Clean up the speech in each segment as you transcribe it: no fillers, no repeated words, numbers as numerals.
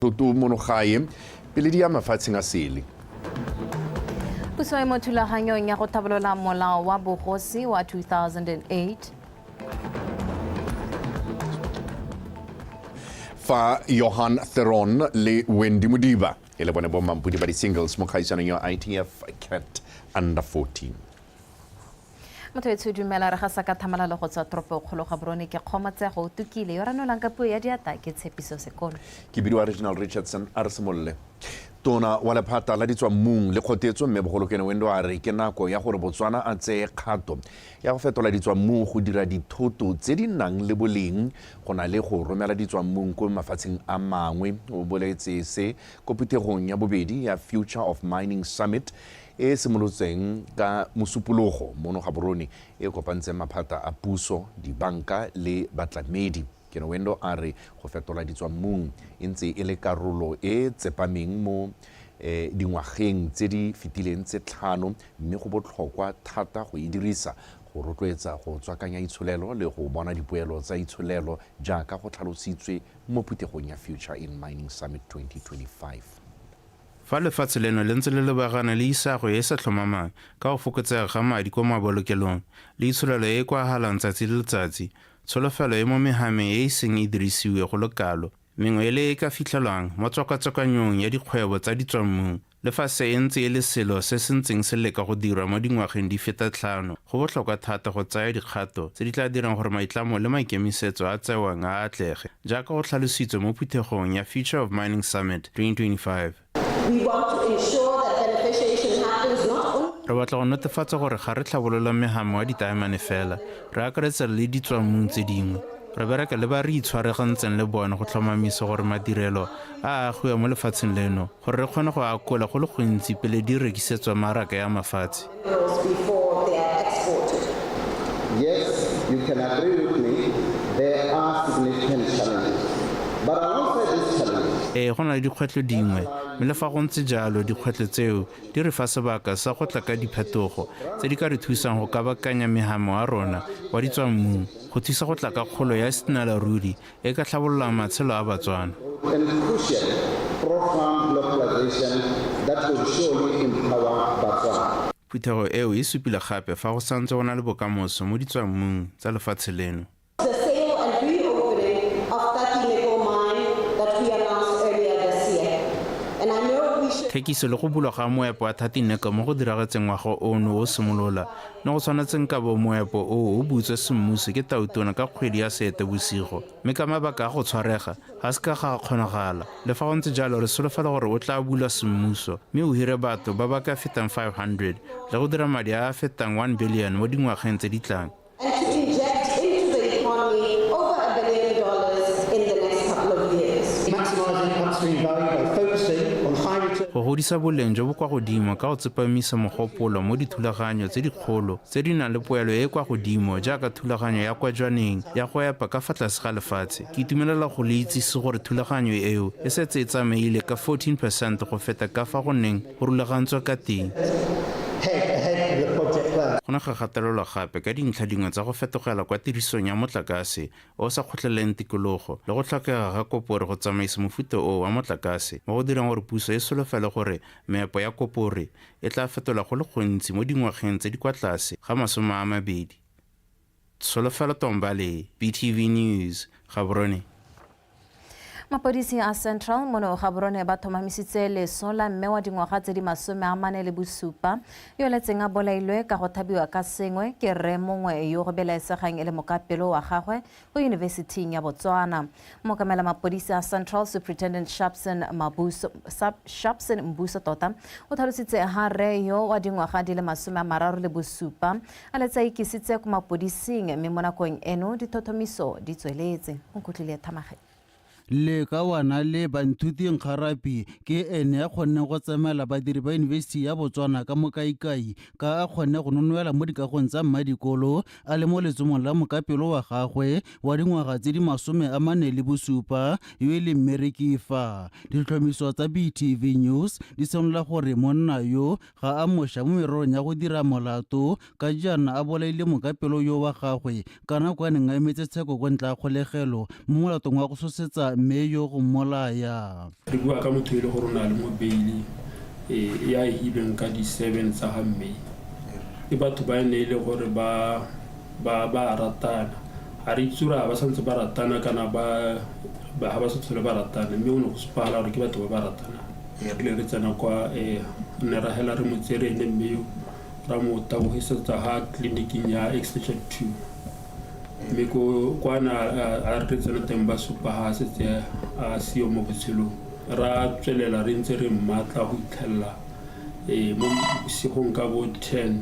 Tutu monogae pele di ya mafatsheng a sele. Puso e mo thulaganyong ya go tlhabolola molao wa bogosi wa 2008. Fa Johan Theron le Wendy Mudiba e le bone bomampudi ba di-singles mo kgaisanong ya ITF Cat Under 14. Motho e dumela re ga sa ka thamalalo go tswa toropokgolo Gaborone ke kgomatsego tukile yo ranolang ka puo ya diata ke Tshepiso Sekolo. Ke bidiwa Reginald Richardson a re semolle. Tona wa lephata la ditswammung le kgothetso mme bogolokene Wendo a re ke nako ya gore Botswana a tseye kgato ya go fetola ditswammung go dira dithoto tse di nang le boleng go na le go romela ditswammung ko mafatsheng a mangwe. O boletse se ko phuthegong ya bobedi ya Future of Mining Summit e simolotseng ka mosupologo mono Gaborone e kopantseng maphata a puso, dibanka le batlamedi. Kene Wendo a re go fetola ditswammung e ntse e le karolo e tsepameng mo dingwageng tse di fetileng tse 5 mme go botlhokwa thata go e dirisa go rotloetsa go tswakanya itsholelo le go bona dipoelo tsa itsholelo jaaka go tlhalositswe mo phuthegong ya Future in Mining Summit 2025. Fa lefatshe leno le ntse le lebagana le isago e sa tlhomamang ka go fokotsega ga madi ko mabolokelong le itsholelo e kwa halang tsatsi le letsatsi, tsholofelo e mo mehameng e seng e dirisiwe go le kalo, mengwe e le e ka fitlhelwang mo tswakatswakanyong ya dikgwebo tsa ditswammung le fa se e ntse e le selo se se ntseng se leka go dirwa mo dingwageng di feta 5, go botlhokwa thata go tsaya dikgato tse di tla dirang gore maitlamo le maikemisetso a tsewang a atlege jaaka go tlhalositswe mo phuthegong ya Future of Mining Summit 2025. We want to ensure that beneficiation happens not only. Re batla go netefatsa gore ga re tlhabolola megamo wa ditaemane fela, re akaretsa le ditswammung tse dingwe. Re bereka le ba re itshwaregantseng le bone go tlhomamisa gore madirelo a agiwa mo lefatsheng leno gore re kgone go akola go le gontsi pele di rekisetswa maraka ya mafatshe. Before they are exported. Yes, you can agree with me. There are significant challenges. But alongside these challenges, Go na le dikgwetlho dingwe, mme le fa go ntse jalo dikgwetlho tseo di re fa sebaka sa go tla ka diphetogo tse di ka re thusang go kabakanya megamo a rona wa ditswammung go thusa go tla ka kgolo ya senalaruri e ka tlhabololang matshelo a Batswana. and crucial, profound localization that will surely empower Botswana. Phuthego eo e supile gape fa go santse go na le bokamoso mo ditswammung tsa lefatshe leno. The sale and reopening of Takineko mine that we announced earlier this year. And I know we should. Thekiso le go bulwa ga moepo wa Tatineko mo go diragatseng ngwaga ono o simolola ne go tshwanetseng ka bo moepo o butswe semmuso ke Tautona ka kgwedi ya Seetebosigo, mme ka mabaka a go tshwarega ga se ka ga kgonagala. Le fa go ntse jalo re solofela gore o tla bula semmuso mme o hire batho ba ba ka fetang 500 le go dira madi a a fetang 1 billion mo dingwageng tse di tlang. And to inject into the economy over $1 billion in the next couple of years. Maximising upstream value by focusing on high return. Go godisa boleng jo bo kwa godimo ka go tsepamisa mogopolo mo dithulaganyo tse dikgolo tse di nang le poelo e kwa godimo jaaka thulaganyo ya kwa jwaneng ya go epa ka fa tlase ga lefatshe. Ke itumelela go le itsise gore thulaganyo eo e setse e tsamaile ka 14% go feta ka fa go neng go rulagantswe ka teng. Ahead of the project plan. Go na ga gatelelwa gape ka dintlha dingwe tsa go fetogela kwa tirisong ya motlakase o sa kgotleleng tikologo le go tlhokega ga kopore go tsamaisa mofuta o wa motlakase mo go dirang gore puso e solofele gore meepo ya kopore e tla fetola go le gontsi mo dingwageng tse di kwa tlase ga 20. Solofelo Tombale, BTV News, Gaborone. Mapodisi a Central mono Gaborone ba thomamisitse lesola mme wa dingwaga tse di 47 yo letseng a bolailwe ka go thabiwa ka sengwe ke re mongwe yo go belaetsegang e le mokapelo wa gagwe go Yunibesithing ya Botswana. Mokamela mapodisi a Central Superintendent Sharpson Mbuso Tota o tlhalositse ha re yo wa dingwaga di le 37 a letsa ikisitse go mapodising mme mo nakong eno dithothomiso di tsweletse. O kutlile Thamage le ka wana le baithuting Kgarapi ke ene a kgonne go tsamela badiri ba Yunibesiti ya Botswana ka mokaikai ka a kgonne go nonwela mo dikagong tsa mmadikolo a le mo letsomong la mokapelo wa gagwe wa dingwaga tse di 47 yo e leng Mmerekifa. Ditlhomiso tsa BTV News di senola gore monna yo ga a moša mo mererong ya go dira molato ka jaana a bolaile mokapelo yo wa gagwe ka nako a neng a emetse tsheko kwa ntla kgolegelo mo molatong wa go sosetsa mme yo go mmolaya. Re bua ka motho e le gore o na le mo beili ya e hilweng ka di-7 tsa ga May. Ke batho ba ne e le gore ba ratana. A re itse gore ga ba santse ba ratana kana ga ba sa tlhole ba ratana, mme o ne go sepagala gore ke batho ba ba ratana. Re re tsena kwa ne ra hela re mo tsere ene mme ra mo tabogisetsa ga tleliniking ya extension 2. Mme kwana a re tsena teng ba supa ga setse a seo mo botshelong. Ra tswelela re ntse re mmatla go itlhelela mo segong ka bo 10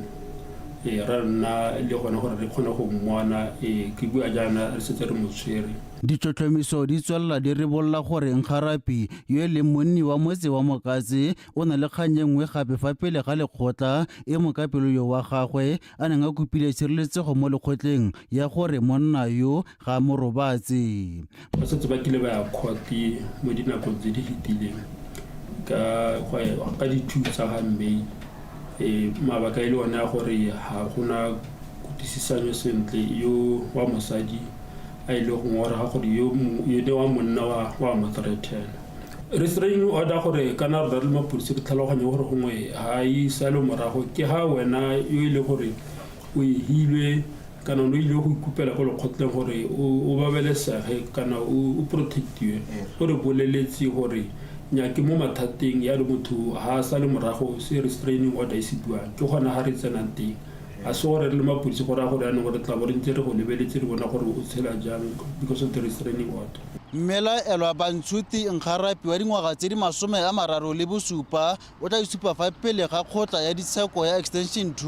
ra nna le gona gore re kgone go mmona ke bua jaana re setse re mo tshwere. Ditlhotlhomiso di tswelela di rebolla gore Nkgarapi yo e leng monni wa motse wa Mokatse o na le kgang e nngwe gape fa pele ga lekgotla e mokapelo yo wa gagwe a neng a kopile tshireletsego mo lekgotleng ya gore monna yo ga mo robatse. Ba setse ba kile ba ya kgoti mo dinako tse di fetileng ka di-2 tsa ga May mabaka e le one ya gore ga gona kutlwisisanyo sentle yo wa mosadi a ile go ngora ga gore yo ne wa monna wa mo threaten. Restraining order gore kana re le mapodisi re tlhaloganye gore gongwe ga e sale morago ke ga wena yo e le gore o e hilwe kana o ile go ikupela go lekgotleng gore o babelesege kana o protectiwe gore boleletse gore nyake mo mathateng ya le motho ga a sa le morago se restraining order e se buang ke gona ga re tsenang teng. A se gore re le mapodisi gore a gore yanong gore tla bo re ntse re go lebeletse re bona gore o tshela jang because of the restraining order. Mmela elwa Bantshuti Nkgarapi wa dingwaga tse di 37 o tla isupa fa pele ga kgotla ya ditsheko ya extension 2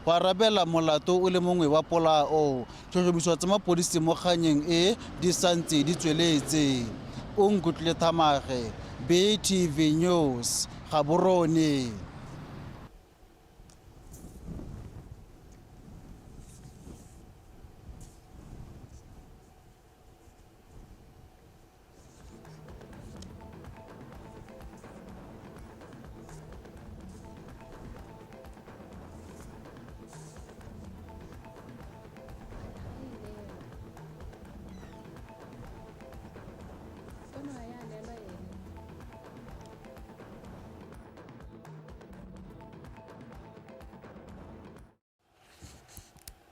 go arabela molato o le mongwe wa polao. Tlhotlhomiso tsa mapodisi mo kganyeng e di santse di tsweletse. Onkutlwe Thamage, BTV News, Gaborone.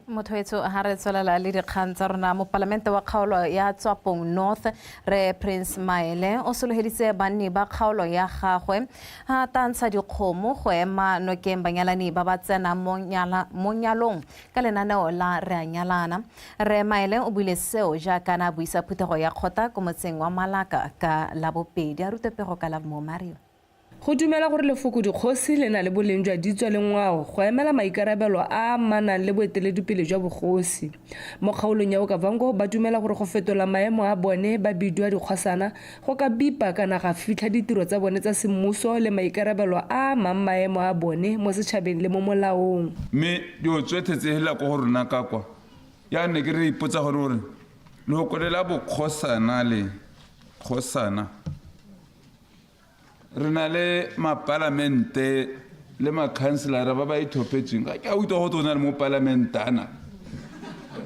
Mothoetso ha re tswelela le dikgang tsa rona mo palamente wa kgaolo ya Tswapong North re Prince Maele o soloheditse banni ba kgaolo ya gagwe ha tantsha dikgomo go ema nokeng banyalani ba ba tsena mo nyalong ka lenaneo la re a nyalana. Re Maele o buile seo jaaka na buisa phuthego ya kgota ko motseng wa Malaka ka la bobedi a rutepego ka la mo Mario. Go dumela gore lefoko dikgosi le na le boleng jwa ditso le ngwao go emela maikarabelo a manang le boeteledipele jwa bogosi. Mo kgaolong ya Okavango ba dumela gore go fetola maemo a bone ba bidwa dikgosana go ka bipa kana ga fitlha ditiro tsa bone tsa semmuso le maikarabelo a mang maemo a bone mo setšhabeng le mo molaong. Mme di o tswethetsegela ko go rona ka kwa ya ne ke re ipotsa gore le go kolela bokgosana le kgosana re na le mapalamente le makhanselara ba ba ithopetsweng ga ke a utlwa go tsona le mo parlamentana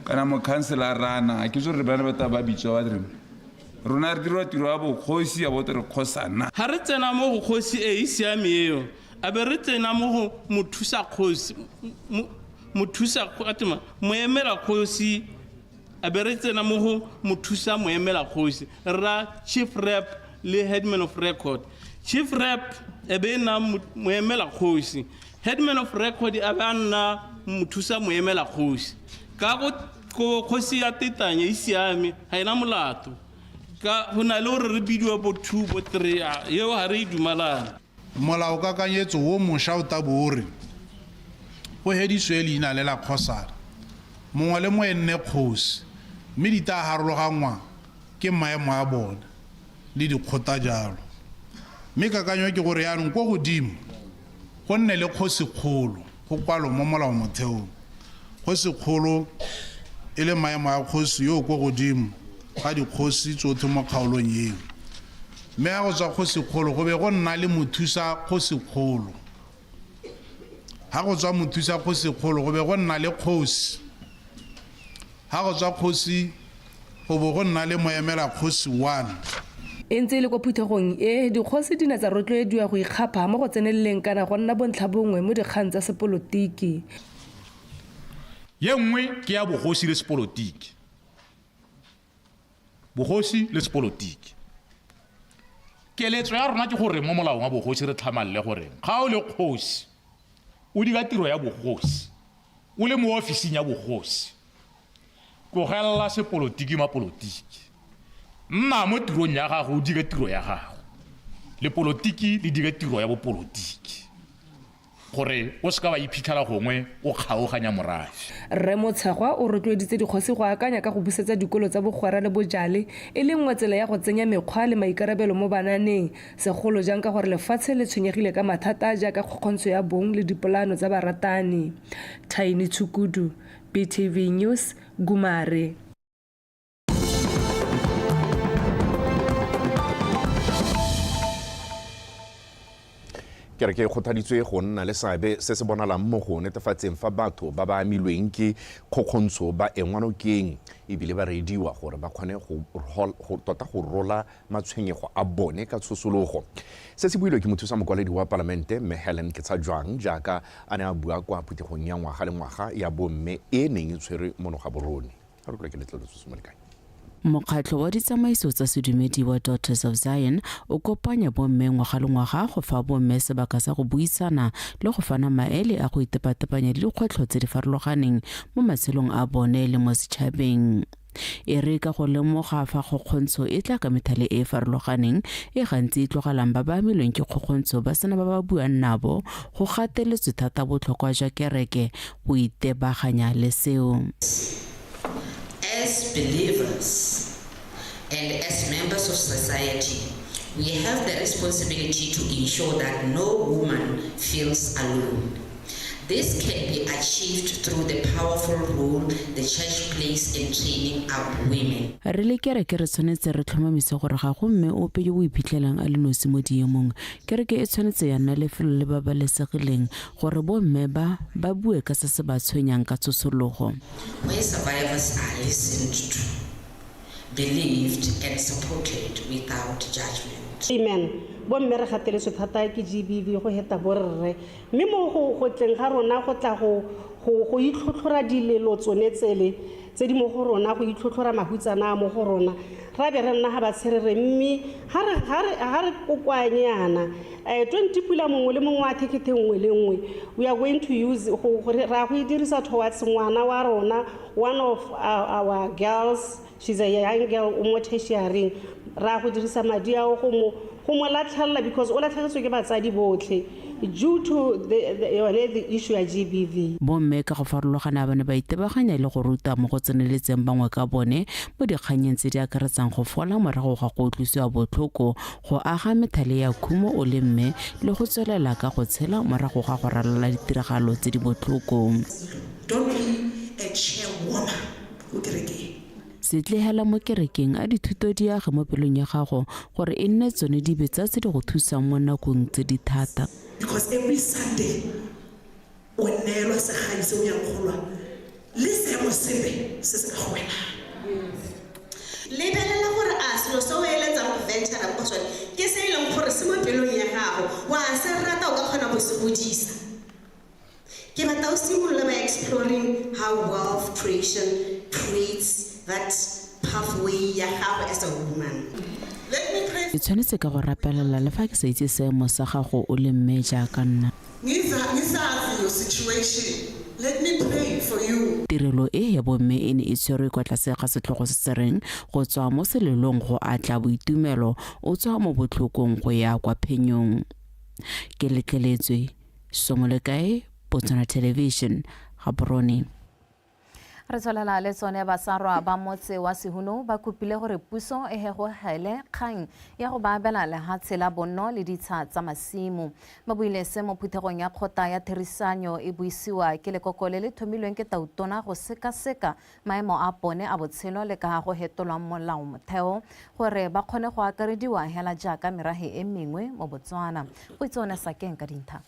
kana mokhanselarana ke tso re bana ba taba ba bitswa ba dire rona re dirwa tiro ya bokgosi ya bote re kgosana ha re tsena mo go kgosi e siame eo a be re tsena mo go mothusa kgosi mothusa atima moemela kgosi a be re tsena mo go mothusa moemela kgosi ra chief rep le headman of record. Chief rep ebe na moemela kgosi, headman of record ebe na mothusa moemela kgosi. Ka go kgosi ya tetanye e siame ha ina molato ka hona le gore re bidiwa bo 2 bo 3 yeo ha re dumalana. Molao kakanyetso wo mosha o tabore go hediswe leina le la kgosana mongwe le moenne kgosi mme di ta harologangwa ke maemo a bona le dikgota jalo. Mme kakanywa ke gore yaanong go godimo go nne le kgosi kgolo go kwalo mo molao motheong. Kgosi kgolo e le maemo a kgosi yo go godimo ga dikgosi tsotlhe mo kgaolong eo. Mme ga go tswa kgosi kgolo go be go nna le mothusa kgosi kgolo. Ha go tswa mothusa kgosi kgolo go be go nna le kgosi. Ha go tswa kgosi go bo go nna le moemela kgosi 1 e ntse e le kwa phuthegong e dikgosi di ne tsa rotloediwa go ikgapha mo go tseneleleng kana go nna bontlhabongwe mo dikgang tsa sepolotiki. Ye nngwe ke ya bogosi le sepolotiki. Bogosi le sepolotiki. Keletso ya rona ke gore mo molaong wa bogosi re tlhamalle gore ga o le kgosi o dira tiro ya bogosi o le mo ofising ya bogosi tlogela sepolotiki mapolotiki nna mo tirong ya gago o dire tiro ya gago le polotiki le dire tiro ya bopolotiki gore o se ka ba iphitlhela gongwe o kgaoganya morafe. Rre Motshegwa o rotloeditse dikgosi go akanya ka go busetsa dikolo tsa bogwera le bojale e le nngwe tsela ya go tsenya mekgwa le maikarabelo mo bananeng segolo jang ka gore lefatshe le tshwenyegile ka mathata jaaka kgokgontsho ya bong le dipolano tsa baratani. Tiny Tshukudu, BTV News, Gumare. ke re ke kgothaditswe go nna le seabe se se bonalang mo go netefatseng fa batho ba ba amilweng ke kgokgontsho ba engwa nokeng ebile ba reediwa gore ba kgone go tota go rola matshwenyego a bone ka tshosologo. Se se builwe ke mothusa mokwaledi wa palamente mme Helen Ketsajwang jaaka a ne a bua kwa phuthegong ya ngwaga le ngwaga ya bomme e neng e tshwere monoga borone. A re ke letlole tsosomelekanye. Mokgatlho wa ditsamaiso tsa sedumedi wa Daughters of Zion o kopanya bomme ngwaga le ngwaga go fa bomme sebaka sa go buisana le go fana maele a go itepatepanya le dikgwetlho tse di farologaneng mo matshelong a bone le mo setšhabeng. E re ka go lemoga fa kgokgontsho e tla ka methale e farologaneng e gantsi e tlogelang ba ba amilweng ke kgokgontsho ba sena ba ba buang nabo go gateletswe thata botlhokwa jwa kereke go itebaganya le seo. As believers and as members of society, we have the responsibility to ensure that no woman feels alone. This can be achieved through the powerful role the church plays in training up women. Re le kereke re tshwanetse re tlhomamise gore ga go mme ope yo o iphitlhelang a le nosi mo diemong. Kereke e tshwanetse ya nna lefelo le babalesegileng gore bomme ba bue ka se se ba tshwenyang ka tsosologo. Where survivors are listened to, believed and supported without judgment. Amen. Bomme re gateletswe thata ke GBV go heta borre mme mo go tleng ga rona go tla go itlhotlhora dilelo tsone tsele tse di mo go rona go itlhotlhora mahutsana mo go rona ra be re nna ga ba tsherere mme ha re kokwanyana 20 pula mongwe le mongwe a thekete nngwe le nngwe we are going to use ra go dirisa towards ngwana wa rona one of our girls, she's a young girl mo tertiary ra go dirisa madi a go mo latlhalla because o latlhagetswe ke batsadi botlhe due to the issue ya GBV. Bomme ka go farologana ba ne ba itebaganya le go ruta mo go tseneletseng bangwe ka bone mo dikganyeng tse di akaretsang go fola morago ga go tlosiwa botlhoko go aga methale ya khumo o le mme le go tswelela ka go tshela morago ga go ralala ditiragalo tse di botlhoko. Don't be a chairwoman o kerekeng. Setlehela mo kerekeng a dithuto di age mo pelong ya gago gore e nne tsone di betsa tse di go thusang mo nakong tse di thata. Because every Sunday o neelwa segai se o yang golwa le seemo sepe se se ka go wena. Lebelela gore a selo se o eletsang go ventara mo sone ke se e leng gore se mo pelong ya gago wa se rata o ka kgona go se godisa. Ke batla o simolola by exploring how wealth creation creates that pathway ya gago as a woman. Let me pray. Ke tshwanetse ka go rapelela le fa ke sa itse seemo sa gago o le mme jaaka nna. Ngizazi your situation. Let me pray for you. Tirelo e ya bomme e ne e tshwerwe kwa tlase ga setlhogo se se reng go tswa mo selelong go atla boitumelo o tswa mo botlhokong go ya kwa phenyong. Ke letleletswe Somolekae, Botswana Television, Gaborone. Re tswelela le tsone basarwa ba motse wa Sehuno ba kopile gore puso e hegogele kgang ya go ba abela lehatshe la bonno le ditsha tsa masimo. Ba buile se mo phuthegong ya kgota ya therisanyo e buisiwa ke lekoko le le thomilweng ke tautona go sekaseka maemo a bone a botshelo le ka go hetolwa molao motheo gore ba kgone go akarediwa hela jaaka merahe e mengwe mo Botswana. Go itsone sakeng ka dintlha.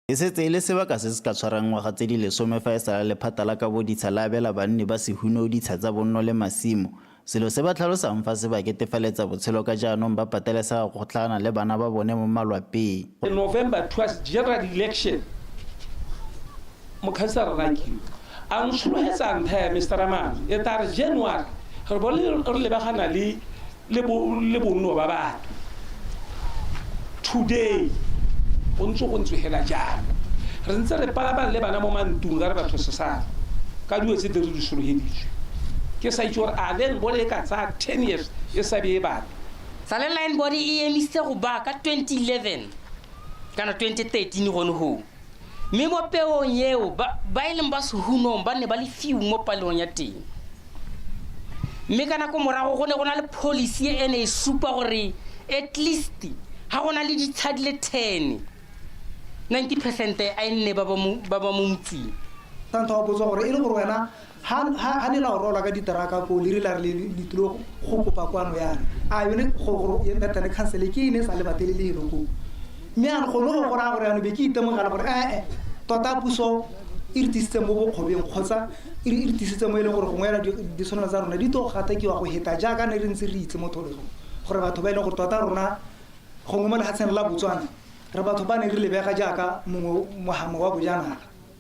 E setse e le sebaka se se ka tshwarang ngwaga tse di 10 fa e sala lephata la ka boditsha la abela banni ba Sehuno ditsha tsa bonno le masimo selo se ba tlhalosang fa se ba ketefaletsa botshelo ka jaanong ba patelesega go tlhagana le bana ba bone mo malwapeng. In November, it was general election. Mokhansara Raki. Ang suluhetsa nthe Mr. Raman. Eta January. Re bole re lebagana le bonno ba batho. Today, o ntse hela jana. Re ntse re palaba le bana mo mantung ga re batho sesana. Ka diwe tse di re suluheditswe. Ke sa itse gore a then bole ka tsa 10 years e sa be ba. Sale line body e emise go ba ka 2011 kana 2013 gone ho. Mme mo peong yeo ba ileng ba sehunong ba ne ba le fiu mo palong ya teng. Mme kana ko morago go ne go na le policy e ne e supa gore at least ha gona le ditshadile 10 90% a nne ba ba mo mtsi. Tanto a botsa gore e le gore wena ha ne la rola ka diteraka ko le rile le ditlo go kopa kwano yana a yone go ye ntane cancel ke ine sa le batele le ro go mme an go no go ra gore yana be ke itemogela gore tota puso irtisitse mo go khobeng khotsa irtisitse mo ile gore go ngwela di sonela tsa rona di to gata ke wa go heta jaaka ne re ntse re itse mo tholego gore batho ba ile gore tota rona go ngomela ha tsena la Botswana re batho ba ne re lebega jaaka mohamo wa bojana.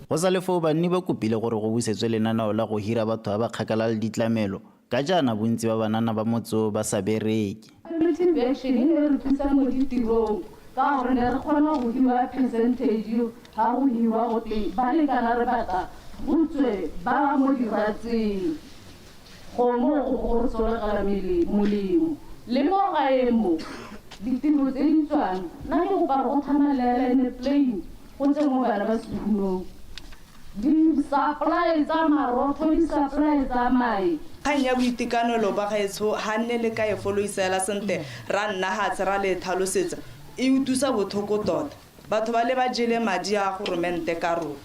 Go sa le foo banni ba kopile gore go busetswe lenaneo la go hira batho ba ba kgakala le ditlamelo ka jaana bontsi ba banana ba motso ba sa bereke. Action e re thusa mo ditirong ka gore ne re kgona go hiwa percentage ha go hiwa go te ba le kana re batla botswe ba mo diratseng go mo go re solegala molemo le mo gaemo ditiro tse di tswang na ke go ba go thamalela ne plane go ntse mo bana ba sehuno di supply tsa marotho di supply tsa mai kgang ya boitekanelo ba gaetsho ha nne le ka e followisela sente ra nna ha tsara le tlhalosetsa e utusa bothoko tota batho ba le ba jele madi a goromente ka ro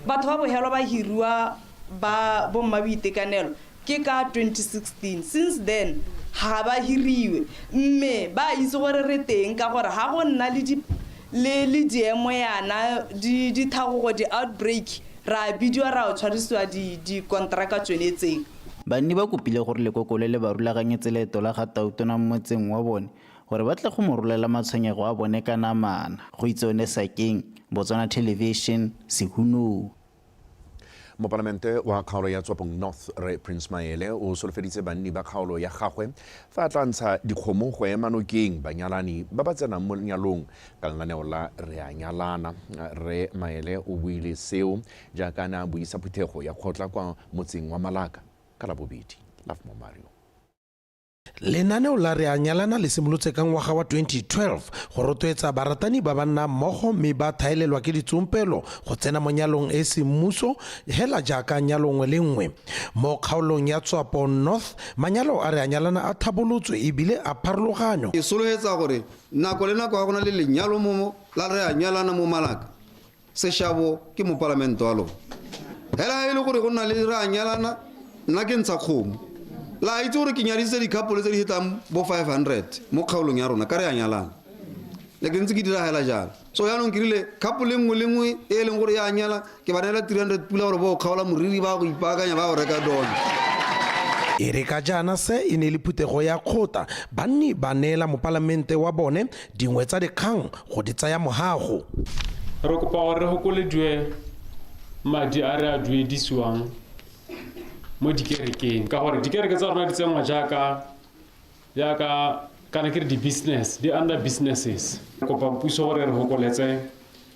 batho ba bohelo ba hirua ba bomma boitekanelo ke ka 2016 since then ha ba hiriwe mme ba itse gore re teng ka gore ha go nna le diemo yana di thagogo di outbreak ra bidio ra o tshwarisiwa di kontraka tswenetseng. Banni ba kopile gore lekoko le le ba rulaganyetse leeto la ga Tautona mo motseng wa bone gore ba tle go morulela matshwenyego a bone ka namana go itsone Sakeng Botswana Television Sehuno. Mopalamente wa kgaolo ya Tswapong North Re Prince Maele o solofeditse banni ba kgaolo ya gagwe fa a tla ntsha dikgomo go ema nokeng banyalani ba ba tsenang mo lenyalong ka lenaneo la Re a Nyalana. Re Maele o buile seo jaaka na buisa phuthego ya kgotla kwa motseng wa Malaka ka la bobedi. Love mo Mario. Lenaneo la Re a Nyalana le simolotse ka ngwaga wa 2012 go rotloetsa baratani ba banna mmogo mme ba thaelelwa ke ditsompelo go tsena mo nyalong e se mmuso hela jaaka nyalong le nngwe mo kgaolong ya Tswapo North manyalo a Re a Nyalana a thabolotswe ebile a pharologanyo e solohetsa gore nako le nako ga gona le lenyalo mo la Re a Nyalana mo Malaka seshabo ke mo parlamento wa lona hela e le gore go nna le Re a Nyalana nna ke ntsha kgomo la itse gore ke nyaditse dikapole tse di hitang bo 500 mo kgaolong ya rona ka Re a Nyalana le ke ntse ke dira hela jalo so yaanong ke rile kapole nngwe le nngwe e leng gore ya nyala ke ba nela 300 pula gore bo kgaola moriri ba go ipaakanya ba go reka dona e re ka jaana se e ne le phuthego ya kgota banni ba neela mo palamente wa bone dingwe tsa dikgang go di tsaya mohago re kopa gore re gokolediwe madi a re a duedisiwang mo dikerekeng ka gore dikereke tsa rona di tsengwa jaaka kana ke re di-business di under businesses kopa puso gore re gokoletse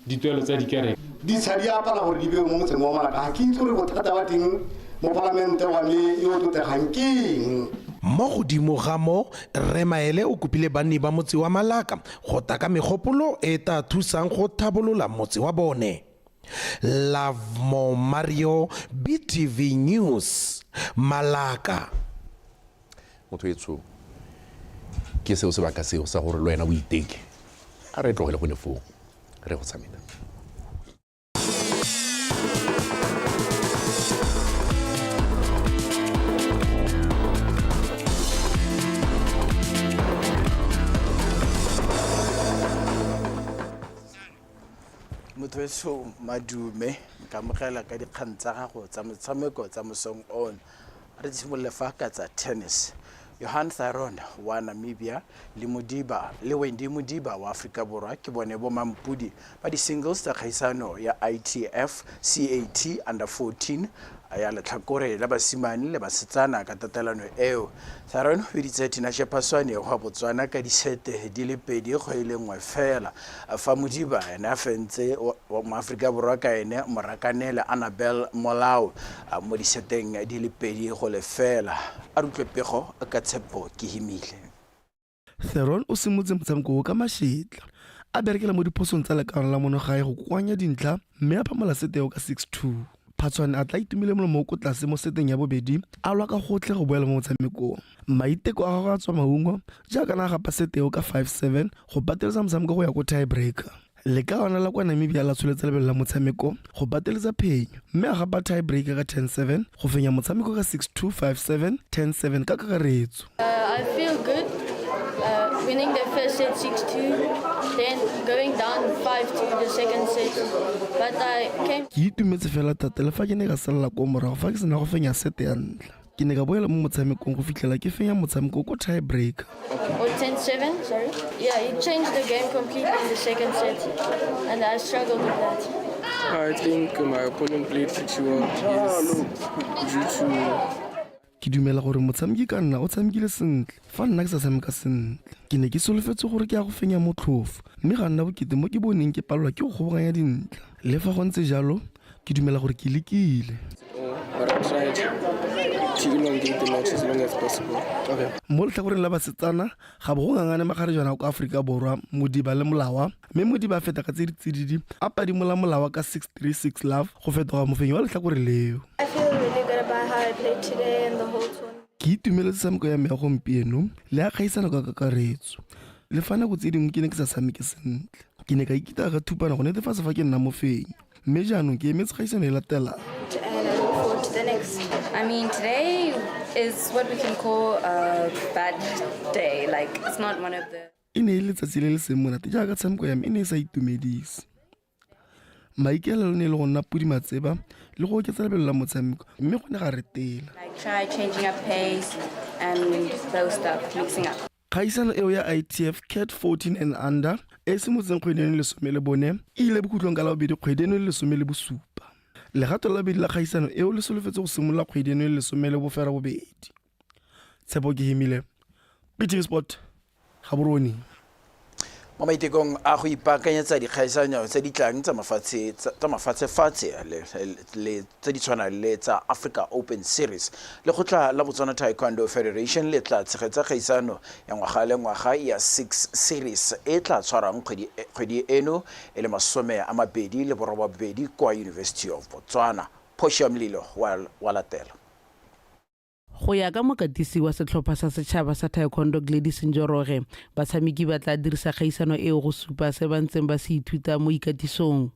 dituelo tsa dikereke di tshadi apala gore di bewe mo motseng wa Malaka ga ke itse gore bothata ba teng mo palamente wa le yo totegang keng mo godimo ga mo Re Maele o kopile banni ba motse wa Malaka go taka megopolo e ta thusang go thabolola motse wa bone. Love mo Mario, BTV News, Malaka. Motho etso ke seo se ba ka seo sa gore le wena o iteke a re tlogele go ne fo re go tshameka. Motho madume ka mogela ka dikgang tsa gago tsa motshameko tsa mosong on re simololle fa ka tsa tennis. Johan Theron wa Namibia le Wendy Modiba wa Afrika Borwa ke bone bo mampudi ba di singles tsa kgaisano ya ITF CAT under 14 ya letlhakore la basimane le basetsana ka tatelano eo. Theron o ditse Tina Shepaswane go Botswana ka disete di le 2-1 fela. Fa Modiba ena fentse mo Afrika Borwa ka ene morakanela Annabel Molao mo diseteng di le 2 fela. A rutlwe pego ka tshepo ke himile. Theron o simotse motshameko ka mašetla a berekela mo diphosong tsa lekano la monogae go kwanya dintlha mme a phamala seteo ka 6-2. Phatswane a tla itumile molomo o ko tlase mo seteng ya bobedi a lwa ka gotlhe go boela mo motshamekong. Maiteko a gagwe a tswa maungo jaaka na gapa seteo ka 5-7 go bateletsa motshameko go ya ko tiebreaker. Le ka ona la kwa Namibia la tsholetsa lebelo la motshameko go bateletsa phenyo mme a gapa tiebreaker ka 10-7 go fenya motshameko ka 6-2, 5-7, 10-7 ka kakaretso. I feel good winning the first set 6-2, then going down 5-2 the second set, but I came. Ke itumetse fela thata le fa ke ne ka salela ko morago fa ke sena go fenya sete ya ntlha. Ke ne ka boela mo motshamekong go fitlhela ke fenya motshameko ko tiebreaker. Or 10-7, sorry. Yeah, he changed the game completely in the second set, and I struggled with that. I think my opponent played pretty well. Due to Ke dumela gore motshameki ka nna o tshamekile sentle fa nna ke sa tshameka sentle. Ke ne ke solofetse gore ke a go fenya motlhofu mme ga nna bokete mo ke boneng ke palelwa ke go kgobokanya dintlha. Le fa go ntse jalo ke dumela gore ke lekile. but I tried to elongate the match as long as possible. Okay. Mo letlhakoreng la basetsana ga bo go ngangane magarejana ko Afrika Borwa Modiba le Molawa mme Modiba a feta ka tsididi a padimola Molawa ka 6-3, 6-love go fetoga mofenyi wa letlhakore leo. I feel really good about how I played today and the whole tournament. Ke itumeletse tshameko ya me ya gompieno le a kgaisano ka kakaretso. Le fa nako tse dingwe ke ne ke sa tshameke sentle. Ke ne ka ikita ka thupana go netefatsa fa ke nna mofenyi. Mme jaanong ke emetse kgaisano e latelang. And I look forward to the next. I mean, today is what we can call a bad day. Like, it's not one of the... E ne e letsatsi le le seng monate jaaka tshameko ya me e ne e sa itumedise. Maikaelelo ne le go nna pudi matseba le go oketsa lebelo la motshameko mme go ne ga retela. Like, try changing up pace and those stuff, mixing up. Kgaisano eo ya ITF CAT 14 and under e simotseng kgweding le 14 e ile bokutlong ka la bobedi kgweding le 17. Legato la bobedi la kgaisano eo le solofetse go simolola kgweding le 12. Tshepo ke himile PTV Sport Gaborone. Mo maitekong a go ipaakanyetsa dikgaisanyo tse di tlang tsa mafatshe le tse di tshwana le tsa Africa Open Series le gotla la Botswana Taekwondo Federation le tla tshegetsa kgaisano ya ngwaga le ngwaga ya 6 series e tla tshwarang kgwedi eno e le 20 kwa University of Botswana. Phosha Mlilo wa latela. Go ya ka mokatisi wa setlhopha sa setšhaba sa Taekwondo Gladys Njoroge batshameki ba tla dirisa kgaisano eo go supa se ba ntseng ba se ithuta mo ikatisong.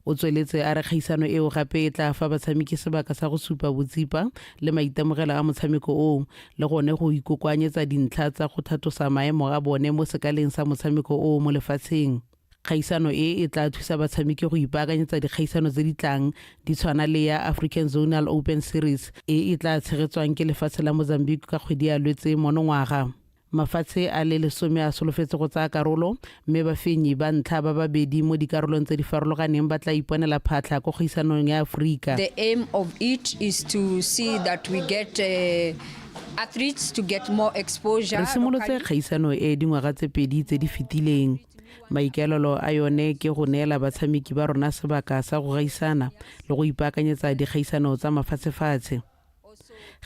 O tsweletse a re kgaisano eo gape e tla fa batshameki sebaka sa go supa botsipa le maitemogelo a motshameko o le gone go ikokwanyetsa dintlha tsa go thatosa maemo a bone mo sekaleng sa motshameko o mo lefatsheng. Kgaisano e tla thusa batshameki go ipaakanyetsa dikgaisano tse di tlang di tshwana le ya African Zonal Open Series e tla tshegetswang ke lefatshe la Mozambique ka kgwedi ya Lwetse monongwaga. Mafatshe a le 10 a solofetse go tsaya karolo mme bafenyi ba ntlha ba babedi mo dikarolong tse di farologaneng ba tla iponela phatlha go kgaisanong ya Afrika. The aim of it is to see that we get athletes to get more exposure. Re simolotse kgaisano e dingwaga tse pedi tse di fetileng. Maikaelelo a yone ke go neela batshameki ba rona sebaka sa go gaisana le go ipaakanyetsa dikgaisano tsa mafatshefatshe.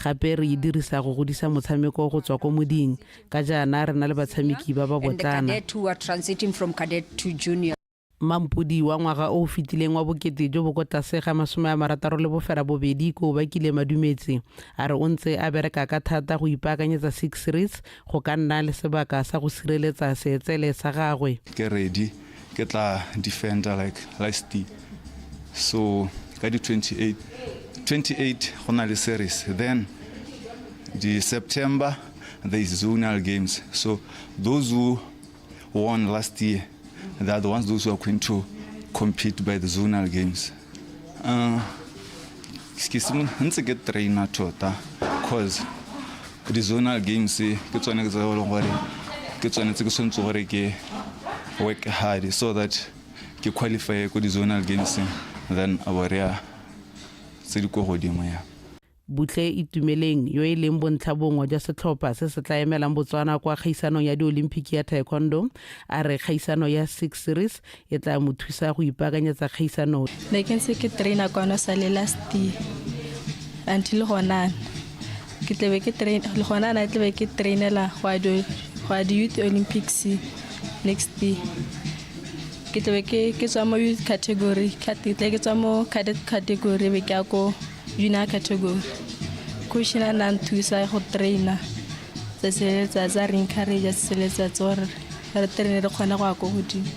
Gape re dirisa go godisa motshameko go tswa ko moding ka jaana re na le batshameki ba ba botlana. And the cadet who are transiting from cadet to junior. Mampudi wa ngwaga o fitileng wa bokete jo bo go tlase ga 62 ko ba kile madumetse a re o ntse a bereka ka thata go ipaakanyetsa 6 series go ka nna le sebaka sa go sireletsa seetsele sa gagwe. Ke ready ke tla defender like last year. So ka di 28 go na le series, then the September there is zonal games, so those who won last year they are the ones those who are going to compete by the zonal games. Ntse ke trainer tota because di-zonal games ke tsone ke tse leng gore ke tsone tse ke tshwanetse gore ke work hard so that ke qualify ko di-zonal games then aborea tse di ko godimo ya Butle Itumeleng yo e leng bontlhabongwe jwa setlhopha se se tla emelang Botswana kwa kgaisanong ya di-Olympic ya taekwondo a re kgaisano ya 6 series e tla mo thusa go ipaakanyetsa kgaisano. Ne ke ntse ke traina kwa no sa le last year until gona ke tlebe ke train le gona na tlebe ke trainela go di Youth Olympics next year. Ke tlebe ke tswa mo youth category ke tswa mo cadet category be ke ako junior category kushina na nthusa go traina tsa re encourage tseletsa tsore re traine re kgona go ya go godimo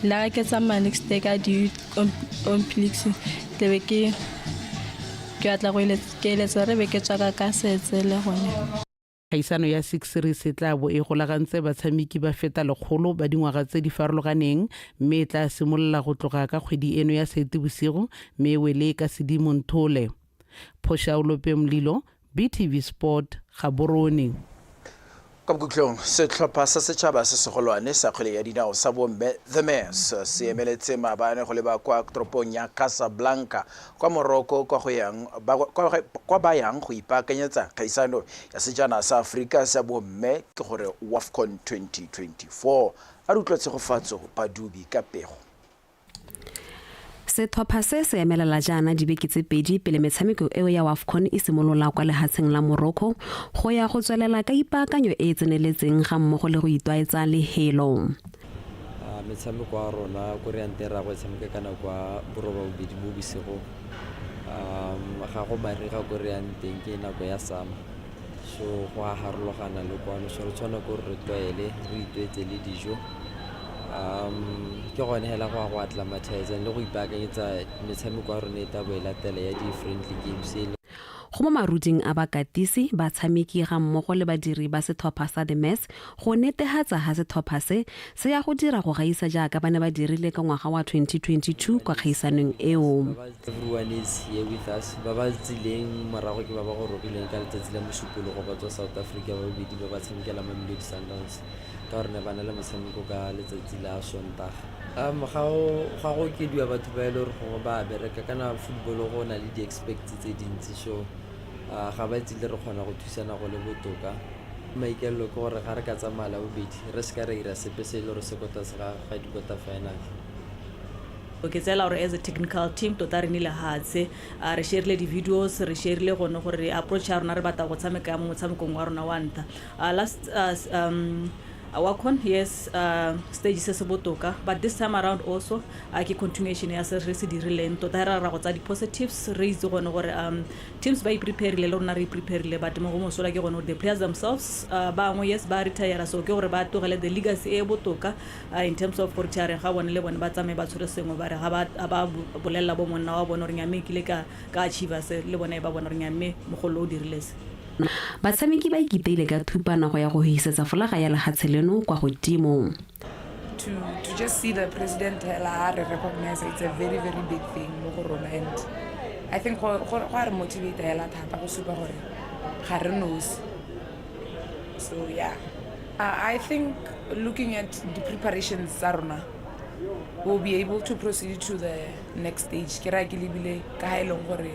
la ke tsamaya next day ka di Olympics tlebe ke atla go eletsa re be ke tswa ka setse le gone. Kgaisano ya 6 series e tla bo e golagantse batshameki ba feta 100 ba dingwaga tse di farologaneng mme e tla simolola go tloga ka kgwedi eno ya Seetebosigo mme wele ka Sedimonthole. Phoshaolope Mlilo, BTV Sport, Gaborone. Ka bokhutlong setlhopha sa setšhaba se segolwane sa kgwele ya dinao sa bomme The Mers se emeletse maabane go leba kwa toropong ya Casablanca kwa Morocco kwa ba yang go ipaakanyetsa kgaisano ya sejana sa Afrika sa bomme ke gore WAFCON 2024 a re utlwetse go fatso Badubi ka pego. Setlhopha se emelela jana dibeke tse pedi pele metshameko eo ya WAFCON e simolola kwa lehatsheng la Morocco go ya go tswelela ka ipaakanyo e tseneletseng ga mmogo le go itwaetsa le helo. Metshameko a rona ko re antera go tshameka kana kwa borobabedi mo bosigo ga go mariga ko re anteng ke nako ya sama so go a harologana le kwano so re tshwana go re tlwaele re itwetse le dijo ke gone hela go acclimatize le go ipaakanyetsa metshameko a rona e tabo e latela ya di-friendly games. Go mo maruding a bakatisi ba tshameki ga mmogo le badiri ba setlhopha sa The Mers go netehatsa ha setlhopha se ya go dira go gaisa jaaka ba ne ba dirile ka ngwaga wa 2022 kwa kgaisanong eo. Everyone is here with us. Ba ba tsileng morago ke ba ba go robileng ka letsatsi la mosupologo ba tswa South Africa ba bobedi ba ba tshamekela Mamelodi Sundowns ka gore ne ba na le motshameko ka letsatsi la Sontaga. Ga go kediwa batho ba e le gore ba bereka kana football go na le di-expect tse dintsi so ga ba tsile re kgona go thusana go le botoka maikelelo ke gore ga re ka tsamaya bobedi re se ka re ira sepe se le re se kota se ga di-quarter final. Okay, tsela gore as a technical team tota re nile hatse re shareile di-videos re shareile gone gore approach ya rona re batla go tshameka mo motshamekong wa rona wa nta last WAFCON, yes, stage se botoka, but this time around also ke continuation ya se re se dirileng tota ra go tsa di-positives re itse gone gore teams ba i-preparile le rona re i-preparile but mo go mosola ke gone the players themselves bangwe yes ba retire so ke gore ba togele the legacy e botoka in terms of for retire ga bone le bone ba tsamaye ba tshwere sengwe ba re ga ba bolela bo monna wa bone re nyame kile ka achieve se le bone ba bone re nyame mogolo o dirile se. Batshameki ba ikiteile ka thupana go ya go hisetsa folaga ya lehatsheleno kwa godimo. To just see the president recognize it's a very very big thing mo go rona and I think go re motivate hela thata go supa gore ga re knows. So yeah, I think looking at the preparations tsa rona we'll be able to proceed to the next stage ke ra ke lebile ka ha ile gore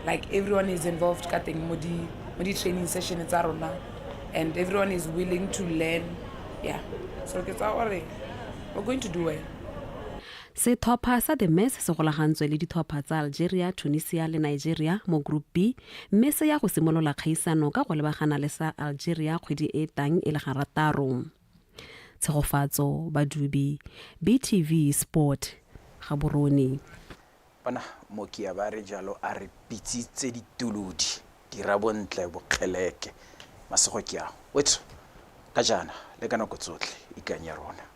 like everyone is involved ka teng mo di training session tsa rona and everyone is willing to learn. Yeah, so ke tsa gore we're going to do well. Setlhopha sa The Mers se golagantswe le ditlhopha tsa Algeria, Tunisia le Nigeria mo Group B mme se ya go simolola kgaisano ka go lebagana le sa Algeria kgwedi e tang e le garataro. Tshegofatso Badubi, BTV Sport, Gaborone. Bana mokia ba re jalo a re pitsitse dituludi dira bontle bokgeleke masego ke a wetso ka jana le kana go tsotle ikanya rona.